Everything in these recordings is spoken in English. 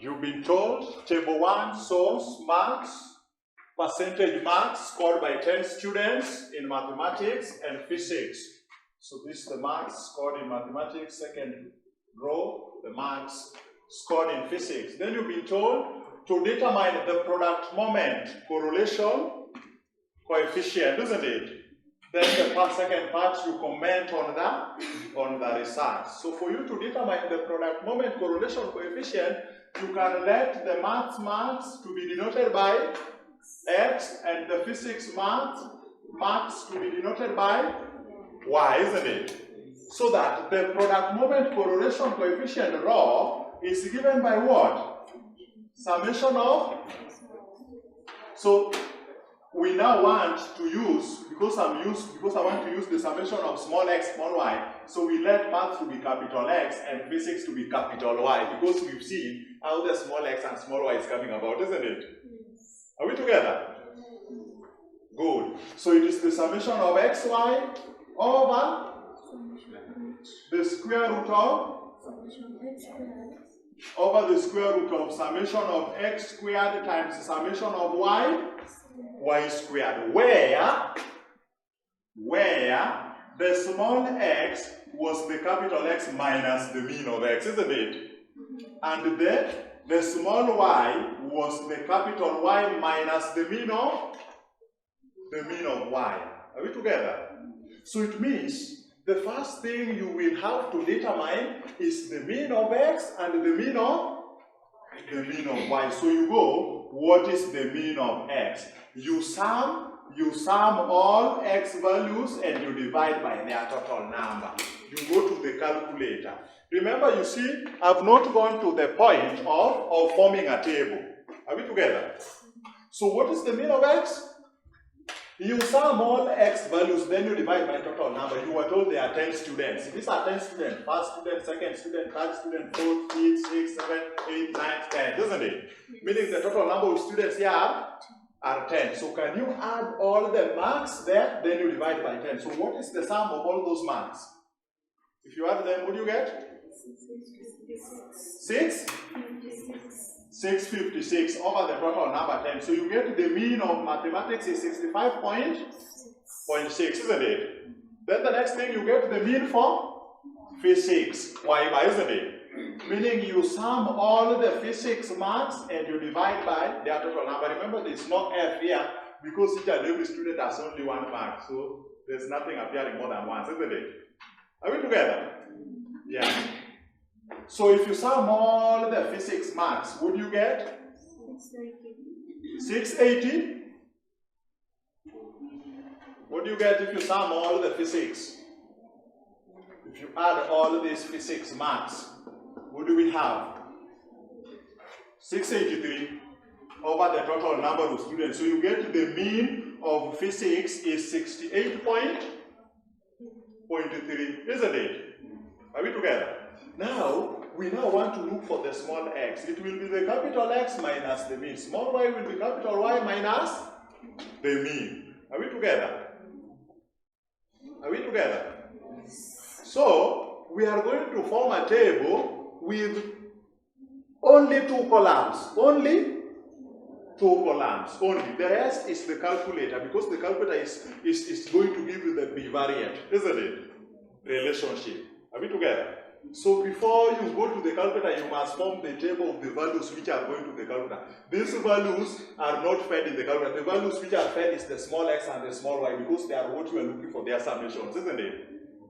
You've been told table 1 shows marks, percentage marks scored by 10 students in mathematics and physics. So this is the marks scored in mathematics, second row, the marks scored in physics. Then you've been told to determine the product moment correlation coefficient, isn't it? Then the second part you comment on the research. So for you to determine the product moment correlation coefficient, you can let the maths marks to be denoted by X and the physics marks to be denoted by Y, isn't it? So that the product moment correlation coefficient rho is given by what? Summation of. So we now want to use, because I want to use the summation of small x, small y, so we let math to be capital X and physics to be capital Y, because we've seen how the small x and small y is coming about, isn't it? Are we together? Good. So it is the summation of xy over the square root of summation of x squared times summation of y squared, where the small x was the capital X minus the mean of x, isn't it? And the small y was the capital Y minus the mean of y. Are we together? So it means the first thing you will have to determine is the mean of x and the mean of y. So you go, what is the mean of x? You sum all x values and you divide by their total number. You go to the calculator. Remember, you see, I've not gone to the point of forming a table. Are we together? So what is the mean of x? You sum all x values, then you divide by total number. You were told there are 10 students. These are 10 students. First student, second student, third student, fourth, fifth, sixth, seventh, eighth, ninth, 10th, isn't it? Meaning the total number of students here are 10. So can you add all the marks there? Then you divide by 10. So what is the sum of all those marks? If you add them, what do you get? 656 over the total number 10. So you get the mean of mathematics is 65.6, isn't it? Then the next thing you get the mean for physics, y, isn't it? Meaning you sum all the physics marks and you divide by their total number. Remember, there is no F here because each and every student has only 1 mark. So there's nothing appearing more than once, isn't it? Are we together? Yeah. So if you sum all the physics marks, what do you get? 680. What do you get if you sum all the physics? If you add all these physics marks, what do we have? 683 over the total number of students. So you get the mean of physics is 68.3, isn't it? Are we together? Now, we now want to look for the small x. It will be the capital X minus the mean. Small y will be capital Y minus the mean. Are we together? Are we together? So, we are going to form a table with only 2 columns. Only 2 columns. Only. The rest is the calculator, because the calculator is going to give you the bivariate, isn't it? Relationship. Are we together? So before you go to the calculator, you must form the table of the values which are going to the calculator. These values are not fed in the calculator. The values which are fed is the small x and the small y, because they are what you are looking for, their summations, isn't it?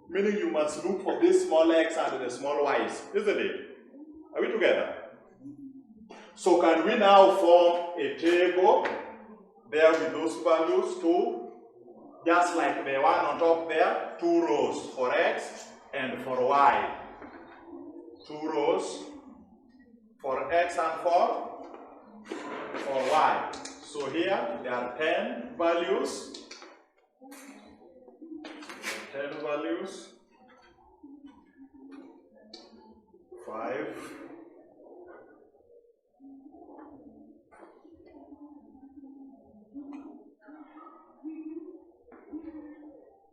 Meaning you must look for this small x and the small y's, isn't it? Are we together? So can we now form a table there with those values, 2, just like the one on top there, 2 rows for x and for y. 2 rows for x and for y. So here there are 10 values. 10 values. 5.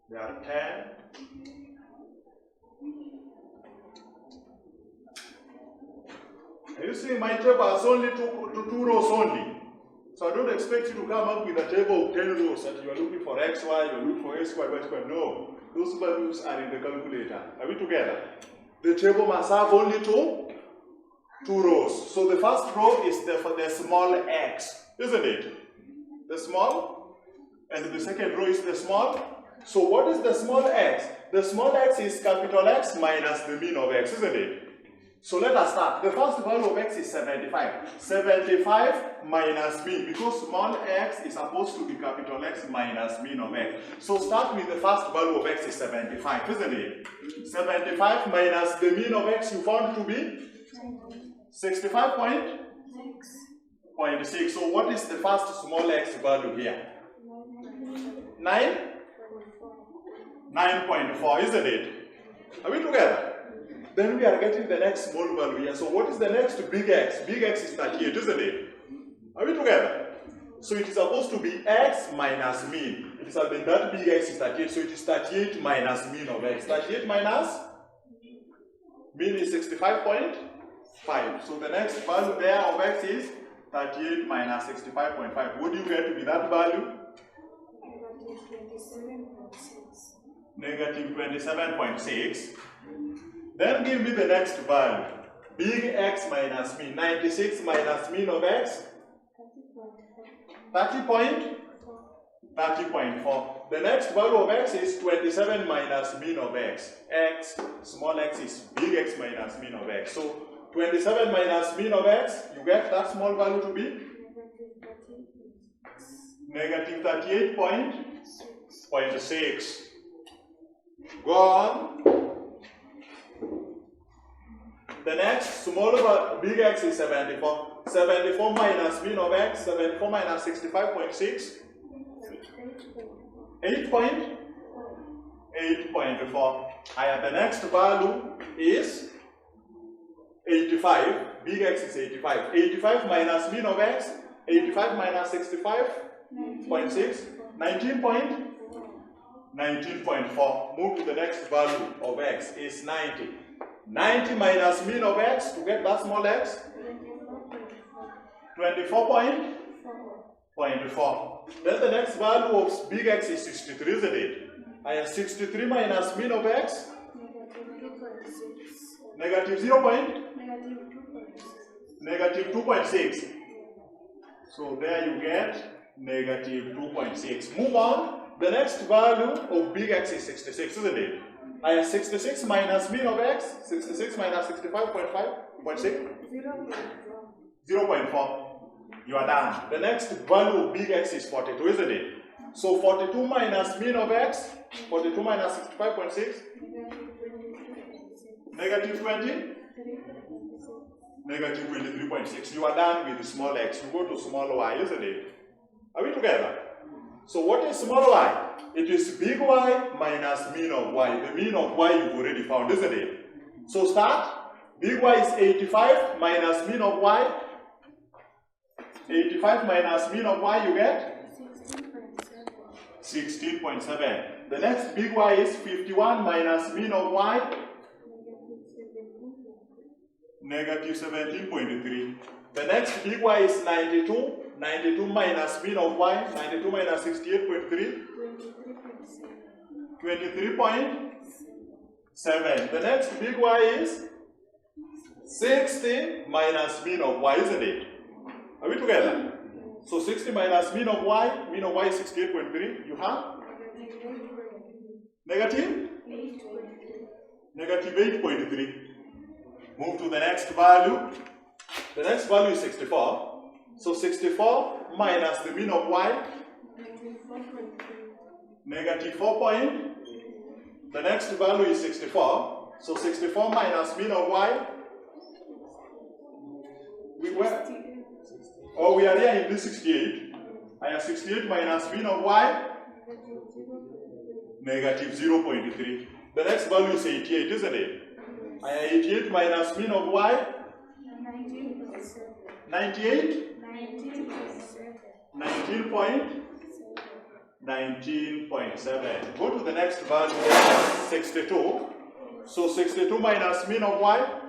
There are 10. You see, my table has only two rows only. So I don't expect you to come up with a table of 10 rows that you are looking for x, y, you are looking for a squared, y squared. No, those values are in the calculator. Are we together? The table must have only two rows. So the first row is for the small x, isn't it? The small, and the second row is the small. So what is the small x? The small x is capital X minus the mean of x, isn't it? So let us start. The first value of x is 75. 75 minus mean, because small x is supposed to be capital X minus mean of x. So start with the first value of x is 75, isn't it? 75 minus the mean of x you found to be 65.6. So what is the first small x value here? 9.4, isn't it? Are we together? Then we are getting the next small value here. So what is the next big x? Big x is 38, isn't it? Are we together? So it is supposed to be x minus mean. It is something that big x is 38, so it is 38 minus mean of x. 38 minus mean is 65.5. So the next value there of x is 38 minus 65.5. What do you get to be that value? Negative 27.6. Then give me the next value. Big x minus mean. 96 minus mean of x? 30.4. The next value of x is 27 minus mean of x. X, small x is big x minus mean of x. So 27 minus mean of x, you get that small value to be? Negative 38.6. Go on. The next small big x is 74. 74 minus mean of x, 74 minus 65.6. 8.4. The next value is 85. Big x is 85. 85 minus mean of x, 85 minus 65.6. 19.4. Move to the next value of x is 90. 90 minus mean of x to get that small x? 24.4. Then the next value of big x is 63, isn't it? I have 63 minus mean of x? Negative 2.6. So there you get negative 2.6. Move on. The next value of big x is 66, isn't it? I have 66 minus mean of x, 66 minus 65.5.6? 0.4. You are done. The next value of big x is 42, isn't it? So 42 minus mean of x, 42 minus 65.6? Negative 20? Negative 23.6. You are done with the small x. You go to small y, isn't it? Are we together? So what is small y? It is big Y minus mean of Y. The mean of Y you've already found, isn't it? So start. Big Y is 85 minus mean of Y. 85 minus mean of Y, you get? 16.7. The next big Y is 51 minus mean of Y. Negative 17.3. The next big Y is 92. 92 minus mean of y, 92 minus 68.3, 23.7. The next big Y is 60 minus mean of y, isn't it? Are we together? So 60 minus mean of y is 68.3. You have? Negative 8.3. Move to the next value. The next value is 64. So 64 minus the mean of y, negative 4. The next value is 64. So 64 minus mean of y, we are here in this 68. I have 68 minus mean of y, negative 0.3. The next value is 88, isn't it? I have 88 minus mean of y, 98. 19.7. Go to the next value, 62. So 62 minus mean of y?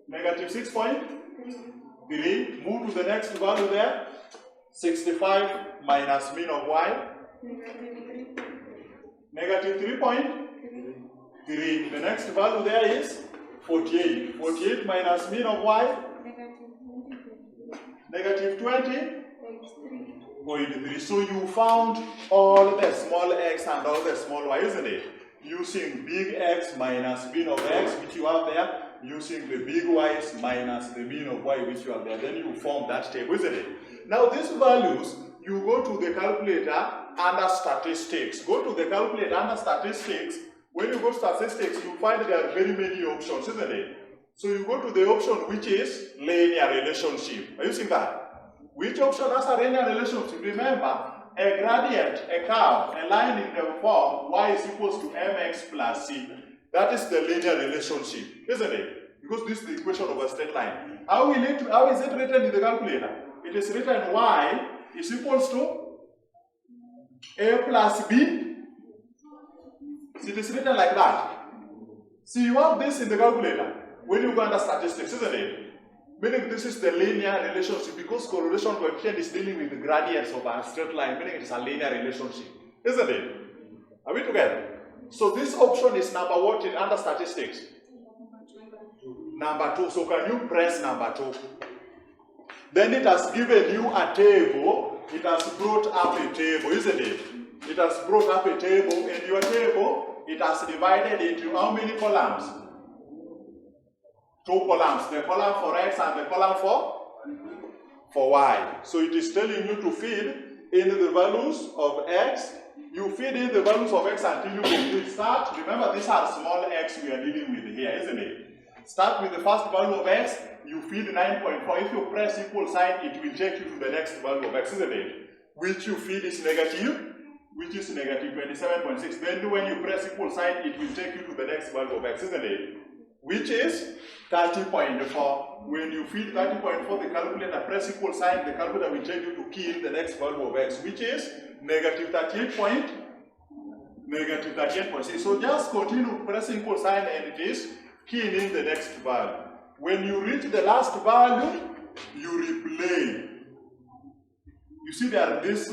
Negative 6.3. Move to the next value there. 65 minus mean of y. Negative 3.3. The next value there is 48. 48 minus mean of y. Negative 20.3. So you found all the small x and all the small y, isn't it? Using big X minus mean of x, which you have there, using the big Y's minus the mean of y, which you have there. Then you form that table, isn't it? Now these values, you go to the calculator under statistics. Go to the calculator under statistics. When you go to statistics, you find there are very many options, isn't it? So you go to the option which is linear relationship. Are you seeing that? Which option has a linear relationship? Remember, a gradient, a curve, a line in the form y is equals to mx plus c. That is the linear relationship, isn't it? Because this is the equation of a straight line. How is it written in the calculator? It is written y is equals to a plus b. It is written like that. See, you have this in the calculator when you go under statistics, isn't it? Meaning this is the linear relationship because correlation coefficient is dealing with the gradients of a straight line, meaning it is a linear relationship, isn't it? Are we together? So this option is number what in under statistics? Number 2. So can you press number 2? Then it has given you a table. It has brought up a table, isn't it? It has brought up a table. In your table, it has divided into how many columns? 2 columns, the column for x and the column for y. So it is telling you to feed in the values of x. You feed in the values of x until you complete. Start. Remember, these are small x we are dealing with here, isn't it? Start with the first value of x. You feed 9.4. If you press equal sign, it will take you to the next value of x, isn't it? Which you feed is negative, which is negative 27.6. Then when you press equal sign, it will take you to the next value of x, isn't it? Which is 30.4. When you feed 30.4, the calculator press equal sign, the calculator will take you to key in the next value of x, which is negative 38.6. So just continue pressing equal sign and it is keying in the next value. When you reach the last value, you replay. You see there are these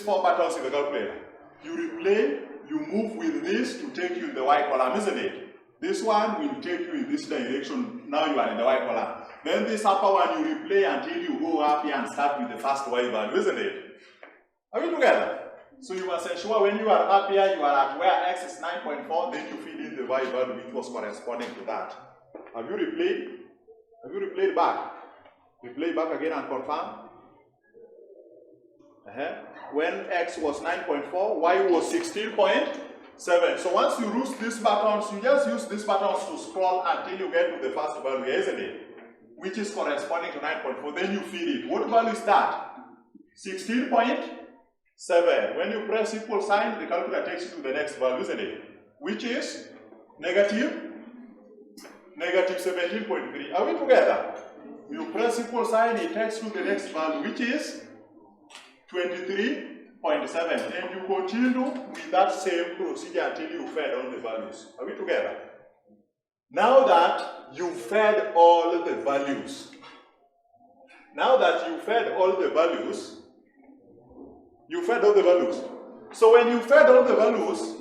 4 buttons in the calculator. You replay, you move with this to take you in the y column, isn't it? This one will take you in this direction. Now you are in the y column. Then this upper one you replay until you go up here and start with the first y value, isn't it? Are we together? So you must ensure when you are up here, you are at where x is 9.4, then you feed in the y value which was corresponding to that. Have you replayed? Have you replayed back? Replay back again and confirm. When x was 9.4, y was 16.7. So once you use these buttons, you just use these buttons to scroll until you get to the first value, isn't it? Which is corresponding to 9.4. Then you feed it. What value is that? 16.7. When you press equal sign, the calculator takes you to the next value, isn't it? Which is negative 17.3. Are we together? You press equal sign, it takes you to the next value, which is 23.7. And you continue with that same procedure until you fed all the values. Are we together? Now that you fed all the values, So when you fed all the values,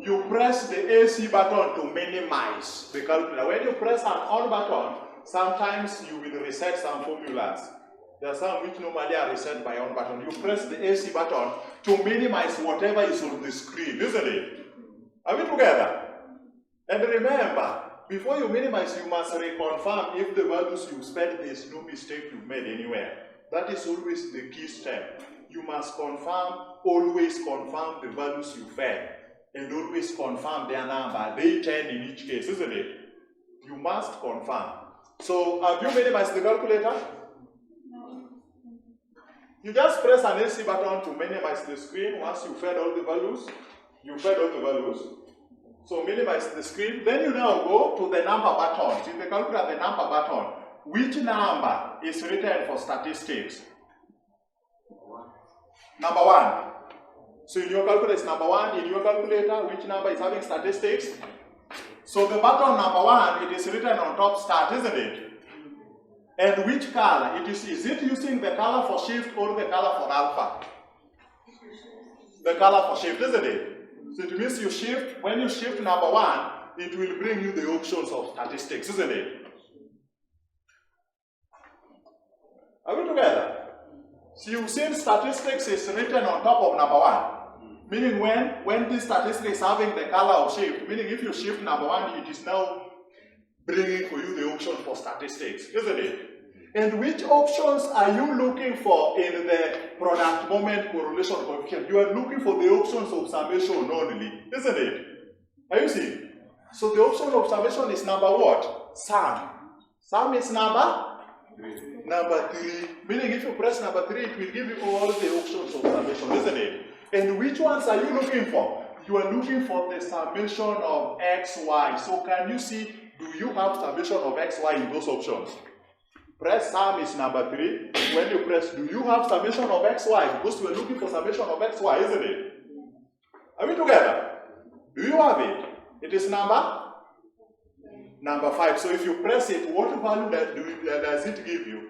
you press the AC button to minimize the calculator. When you press an on button, sometimes you will reset some formulas. There are some which normally are reset by on button. You press the AC button to minimize whatever is on the screen, isn't it? Are we together? And remember, before you minimize, you must reconfirm if the values you spent, there is no mistake you've made anywhere. That is always the key step. You must always confirm the values you fed, and always confirm their number. They 10 in each case, isn't it? You must confirm. So, have you minimized the calculator? You just press an AC button to minimize the screen. Once you fed all the values, So minimize the screen. Then you now go to the number button. In the calculator, the number button. Which number is written for statistics? Number 1. So in your calculator, it's number 1. In your calculator, which number is having statistics? So the button number 1, it is written on top start, isn't it? And which color? Is it using the color for shift or the color for alpha? The color for shift, isn't it? So it means you shift, when you shift number 1, it will bring you the options of statistics, isn't it? Are we together? So you've seen statistics is written on top of number 1. Meaning when this statistics having the color of shift, meaning if you shift number 1, it is now bringing for you the option for statistics, isn't it? And which options are you looking for in the product moment correlation coefficient? You are looking for the options of summation only, isn't it? Are you seeing? So the option of summation is number what? Sum. Sum is number 3. Meaning if you press number 3, it will give you all the options of summation, isn't it? And which ones are you looking for? You are looking for the summation of x, y. So can you see, do you have summation of x, y in those options? Press sum is number 3. When you press, do you have summation of x, y? Because we are looking for summation of x, y, isn't it? Are we together? Do you have it? It is number 5. So if you press it, what value does it give you?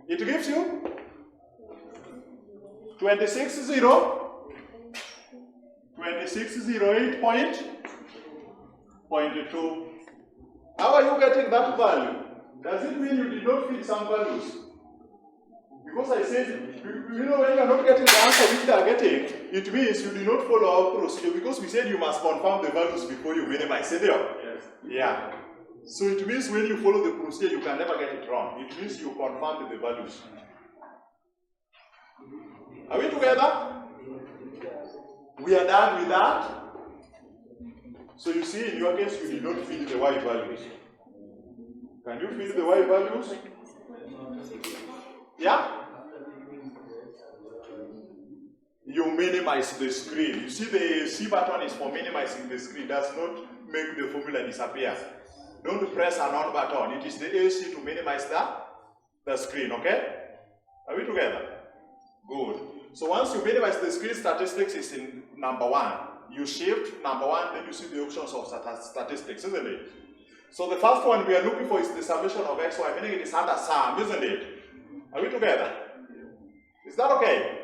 It gives you 2608.2. How are you getting that value? Does it mean you did not fit some values? Because I said, you know, when you are not getting the answer which they are getting, it means you did not follow our procedure. Because we said you must confirm the values before you minimize. Yes. Yeah. So it means when you follow the procedure, you can never get it wrong. It means you confirm the values. Are we together? We are done with that. So you see, in your case, you did not fill the y values. Can you fill the y values? Yeah? You minimize the screen. You see the C button is for minimizing the screen. Does not make the formula disappear. Don't press an on button. It is the AC to minimize the screen, okay? Are we together? Good. So once you minimize the screen, statistics is in number 1. You shift number 1, then you see the options of statistics, isn't it? So the first one we are looking for is the summation of x, y, meaning it is under sum, isn't it? Are we together? Is that okay?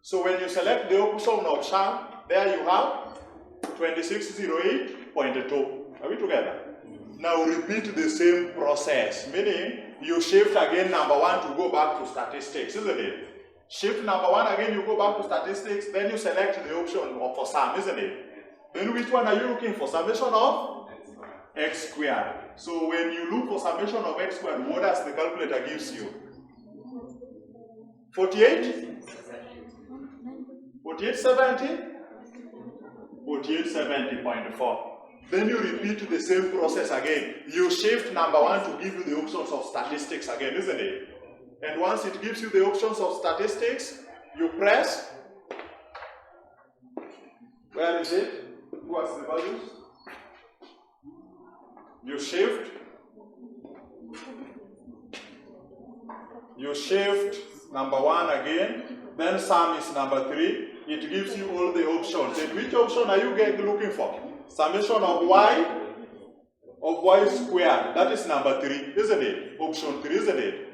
So when you select the option of sum, there you have 2608.2. Are we together? Now repeat the same process, meaning you shift again number 1 to go back to statistics, isn't it? Shift number 1 again, you go back to statistics, then you select the option for sum, isn't it? Then which one are you looking for? Summation of x squared. So when you look for summation of x squared, what does the calculator gives you? 48? 4870? 4870.4. Then you repeat the same process again. You shift number 1 to give you the options of statistics again, isn't it? And once it gives you the options of statistics, you press. Where is it? What's the values? You shift. You shift number 1 again. Then sum is number 3. It gives you all the options. And which option are you looking for? Summation of y squared. That is number 3, isn't it? Option 3, isn't it?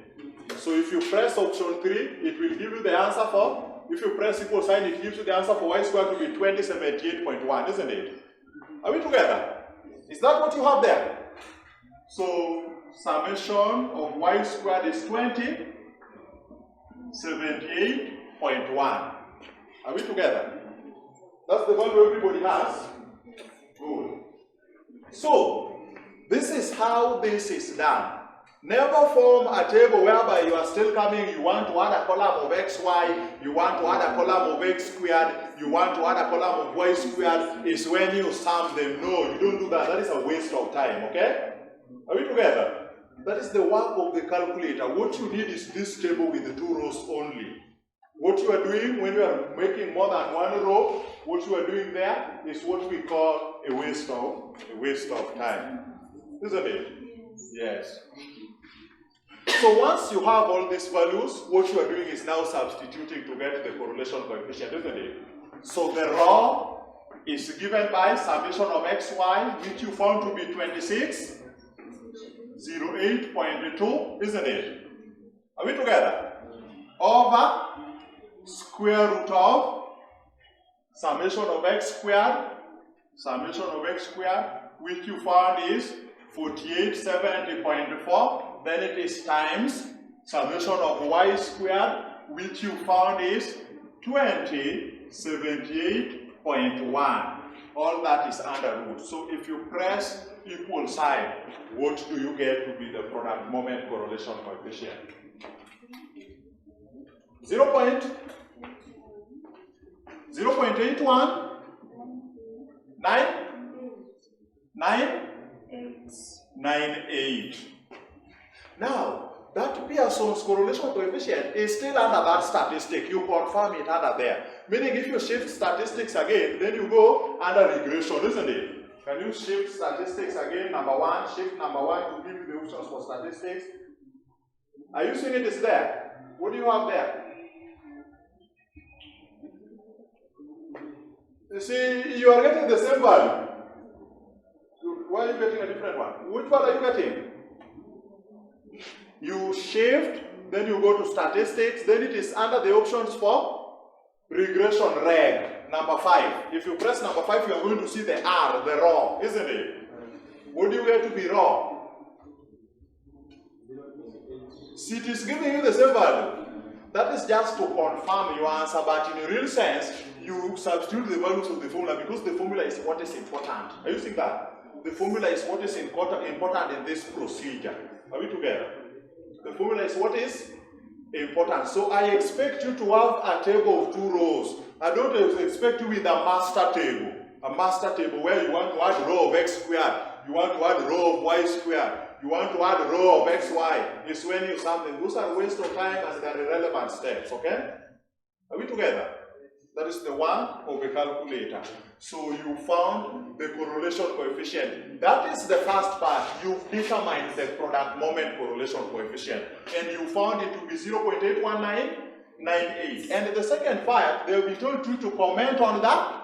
So if you press option 3, it will give you the answer for, if you press equal sign, it gives you the answer for y squared to be 2078.1, isn't it? Are we together? Is that what you have there? So summation of y squared is 2078.1. Are we together? That's the value everybody has. Good. So this is how this is done. Never form a table whereby you are still coming, you want to add a column of xy, you want to add a column of x squared, you want to add a column of y squared. Is when you sum them. No, you don't do that. That is a waste of time, okay? Are we together? That is the work of the calculator. What you need is this table with the 2 rows only. What you are doing when you are making more than 1 row, what you are doing there is what we call a waste of time. Isn't it? Yes. So once you have all these values, what you are doing is now substituting to get the correlation coefficient, isn't it? So the raw is given by summation of xy, which you found to be 2608.2, isn't it? Are we together? Over square root of summation of x squared, which you found is 4870.4. Then it is times summation of y squared, which you found is 2078.1. All that is under root. So if you press equal sign, what do you get to be the product moment correlation coefficient? 0.81, 998. Now, that Pearson's correlation coefficient is still under that statistic. You confirm it under there. Meaning if you shift statistics again, then you go under regression, isn't it? Can you shift statistics again? Number one, shift number one to give you the options for statistics. Are you seeing it is there? What do you have there? You see, you are getting the same value. Why are you getting a different one? Which one are you getting? You shift, then you go to statistics, then it is under the options for regression reg, number 5. If you press number 5, you are going to see the R, the raw, isn't it? What do you get to be raw? See, it is giving you the same value. That is just to confirm your answer, but in a real sense, you substitute the values of the formula because the formula is what is important. Are you seeing that? The formula is what is important in this procedure. Are we together? The formula is what is important. So I expect you to have a table of 2 rows. I don't expect you with a master table. A master table where you want to add row of x squared, you want to add row of y squared, you want to add row of xy. It's when you something. Those are waste of time and they are irrelevant steps, okay? Are we together? That is the one of the calculator. So you found the correlation coefficient. That is the first part. You determined the product moment correlation coefficient. And you found it to be 0.81998. And the second part, they will be told you to comment on that,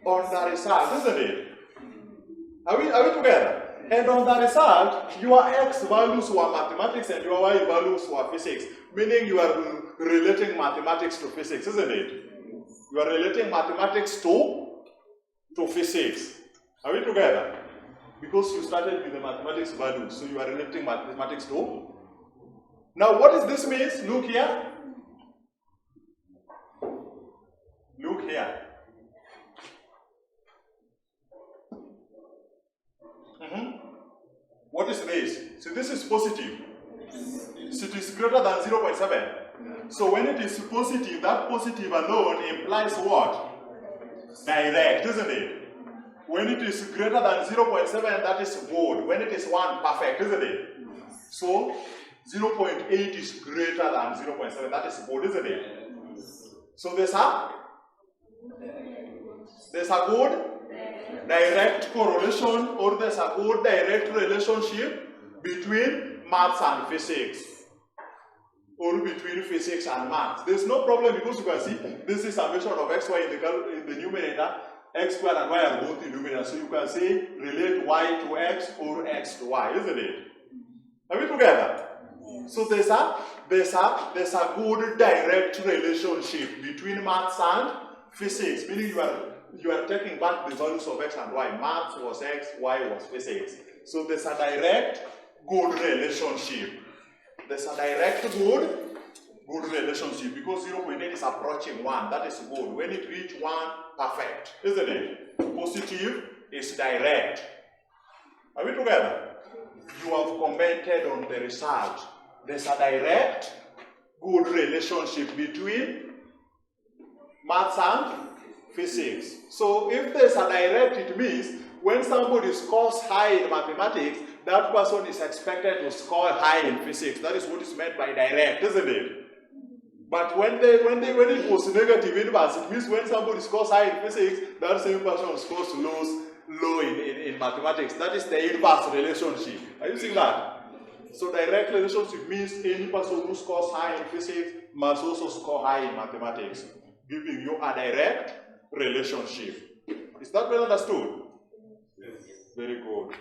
on the result, isn't it? Are we together? And on the result, your x values were mathematics and your y values were physics. Meaning you are relating mathematics to physics, isn't it? You are relating mathematics to physics. Are we together? Because you started with the mathematics values, so you are relating mathematics to. Now, what does this mean? Look here. Look here. What is this? So this is positive. So it is greater than 0.7. So when it is positive, that positive alone implies what? Direct, isn't it? When it is greater than 0.7, that is good. When it is 1, perfect, isn't it? So 0.8 is greater than 0.7, that is good, isn't it? So there's a good direct correlation, or there's a good direct relationship between maths and physics, or between physics and maths. There's no problem because you can see this is a measure of xy in the numerator, x squared and y are both in numerator. So you can say relate y to x or x to y, isn't it? Are we together? So there's a good direct relationship between maths and physics, meaning you are taking back the values of x and y. Maths was x, y was physics. So there's a direct good relationship. There's a direct good relationship because 0.8 is approaching 1. That is good. When it reaches 1, perfect, isn't it? Positive is direct. Are we together? You have commented on the result. There's a direct good relationship between maths and physics. So if there's a direct, it means when somebody scores high in mathematics, that person is expected to score high in physics. That is what is meant by direct, isn't it? But when it was negative inverse, it means when somebody scores high in physics, that same person scores low in mathematics. That is the inverse relationship. Are you seeing that? So direct relationship means any person who scores high in physics must also score high in mathematics, giving you a direct relationship. Is that well understood? Very good.